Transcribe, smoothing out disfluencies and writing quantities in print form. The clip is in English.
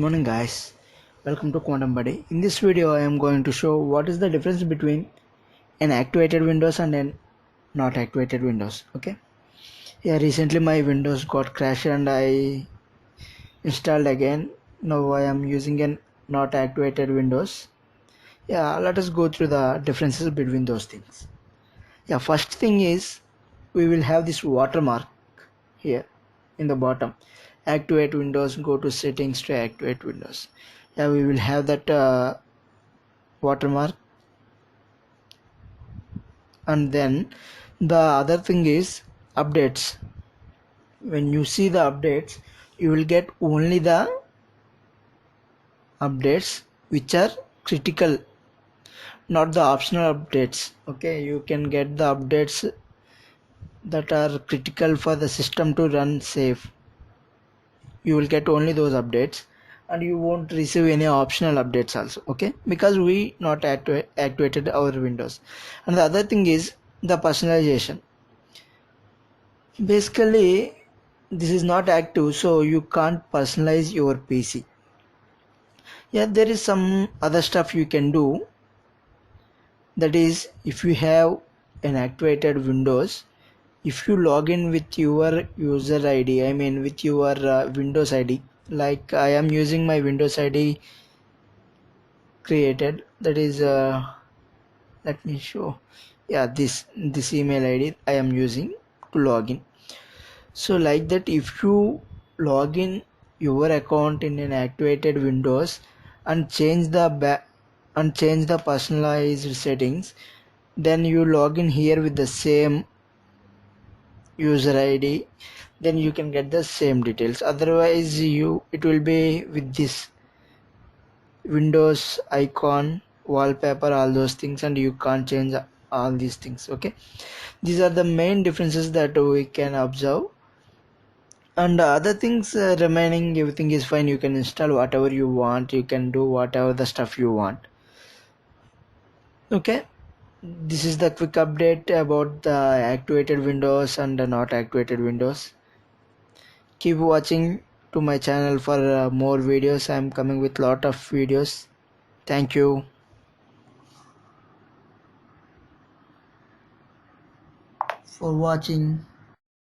morning guys, welcome to QuantumBuddy. In this video I am going to show what is the difference between an activated Windows and an not activated Windows. Okay, yeah, recently my Windows got crashed and I installed again. Now I am using an not activated Windows. Yeah, let us go through the differences between those things. Yeah, first thing is we will have this watermark here in the bottom. Activate Windows, go to settings to activate Windows. Yeah, we will have that watermark. And then the other thing is updates. When you see the updates, you will get only the updates which are critical, not the optional updates. Okay, you can get the updates that are critical for the system to run safe. You will get only those updates and you won't receive any optional updates also. Okay, because we not activated our Windows. And the other thing is the personalization. Basically this is not active, so you can't personalize your PC. Yeah, there is some other stuff you can do. That is, if you have an activated Windows, if you log in with your user ID, I mean with your Windows ID, like I am using my Windows ID created, that is let me show. Yeah, this email ID I am using to log in. So like that, if you log in your account in an activated Windows and change the personalized settings, then you log in here with the same user ID, then you can get the same details. Otherwise it will be with this Windows icon, wallpaper, all those things, and you can't change all these things. Okay, these are the main differences that we can observe. And other things remaining, everything is fine. You can install whatever you want, you can do whatever the stuff you want. Okay, this is the quick update about the activated Windows and the not activated Windows. Keep watching to my channel for more videos. I am coming with lot of videos. Thank you for watching.